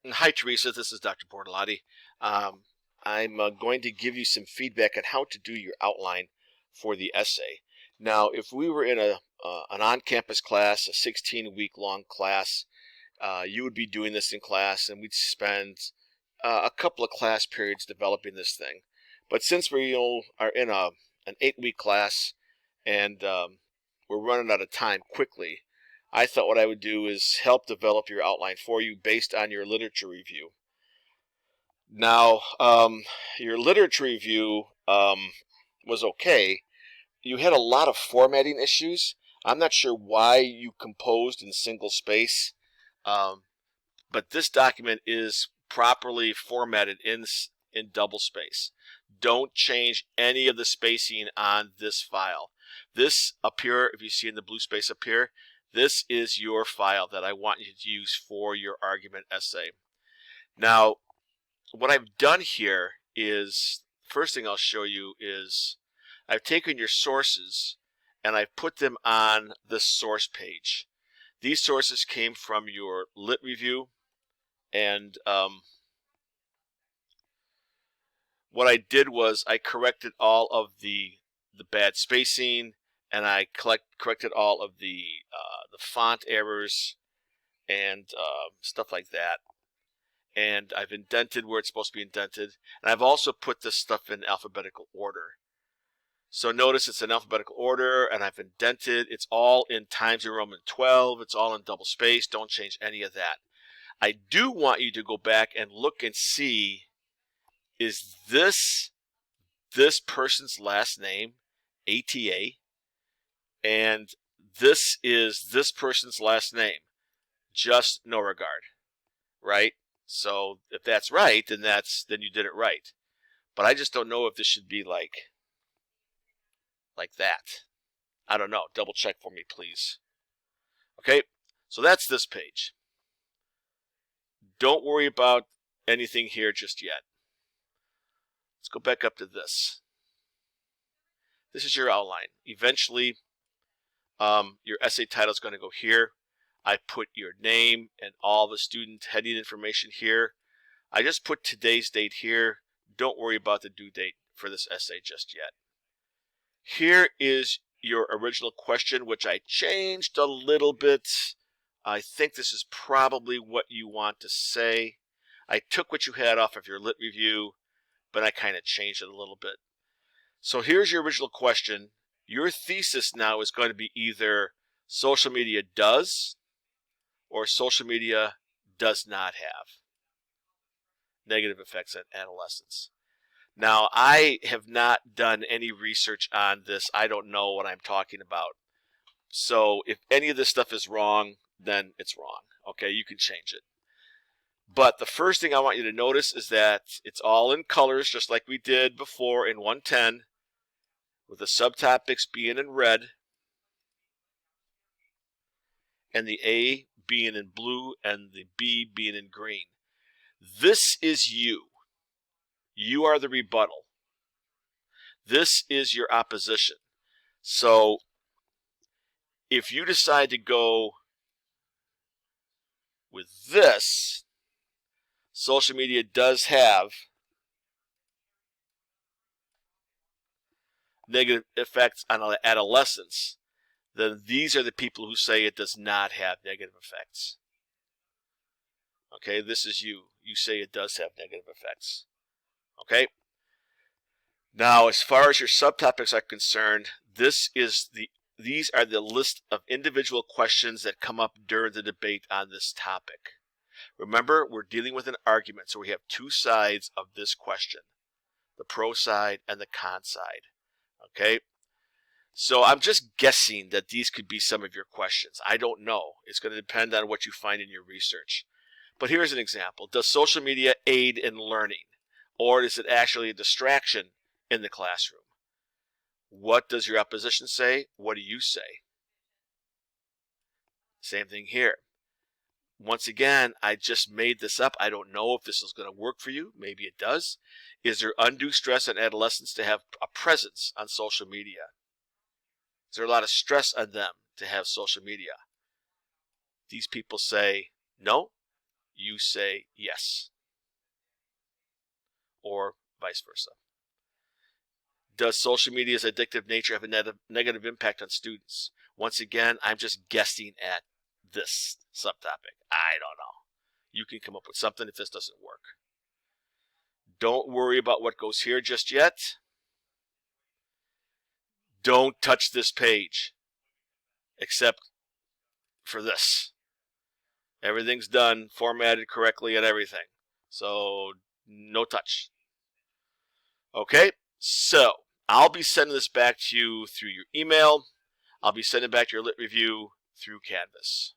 Hi, Teresa. This is Dr. Bortolotti. I'm going to give you some feedback on how to do your outline for the essay. Now, if we were in an on-campus class, a 16-week-long class, you would be doing this in class, and we'd spend a couple of class periods developing this thing. But since we are in an 8-week class and we're running out of time quickly, I thought what I would do is help develop your outline for you based on your literature review. Now, your literature review was okay. You had a lot of formatting issues. I'm not sure why you composed in single space, um, but this document is properly formatted in double space. Don't change any of the spacing on this file. This up here, if you see in the blue space up here, this is your file that I want you to use for your argument essay. Now, what I've done here is, first thing I'll show you is I've taken your sources and I've put them on the source page. These sources came from your lit review, and what I did was I corrected all of the bad spacing, and I corrected all of the font errors and stuff like that. And I've indented where it's supposed to be indented, and I've also put this stuff in alphabetical order. So notice it's in alphabetical order, and I've indented. It's all in Times New Roman 12. It's all in double space. Don't change any of that. I do want you to go back and look and see, is this person's last name, ATA, and this is this person's last name, just no regard, right? So if that's right, then you did it right. But I just don't know if this should be like that. I don't know. Double check for me, please. Okay, so that's this page. Don't worry about anything here just yet. Let's go back up to this. This is your outline. Eventually, your essay title is going to go here. I put your name and all the student heading information here. I just put today's date here. Don't worry about the due date for this essay just yet. Here is your original question, which I changed a little bit. I think this is probably what you want to say. I took what you had off of your lit review, but I kind of changed it a little bit. So here's your original question. Your thesis now is going to be either social media does or social media does not have negative effects on adolescents. Now, I have not done any research on this. I don't know what I'm talking about. So if any of this stuff is wrong, then it's wrong. Okay, you can change it. But the first thing I want you to notice is that it's all in colors, just like we did before in 110, with the subtopics being in red and the A being in blue and the B being in green. This is you. You are the rebuttal. This is your opposition. So if you decide to go with this, social media does have negative effects on adolescents, then these are the people who say it does not have negative effects. Okay, this is you. You say it does have negative effects. Okay? Now, as far as your subtopics are concerned, these are the list of individual questions that come up during the debate on this topic. Remember, we're dealing with an argument, so we have two sides of this question, the pro side and the con side. Okay? So I'm just guessing that these could be some of your questions. I don't know. It's going to depend on what you find in your research. But here's an example. Does social media aid in learning, or is it actually a distraction in the classroom? What does your opposition say? What do you say? Same thing here. Once again, I just made this up. I don't know if this is going to work for you. Maybe it does. Is there undue stress on adolescents to have a presence on social media? Is there a lot of stress on them to have social media? These people say no. you say yes, or vice versa. Does social media's addictive nature have a negative impact on students? Once again, I'm just guessing at this subtopic. I don't know. You can come up with something if this doesn't work. Don't worry about what goes here just yet. Don't touch this page, except for this. Everything's done, formatted correctly and everything. So, no touch. Okay, so I'll be sending this back to you through your email. I'll be sending back your lit review through Canvas.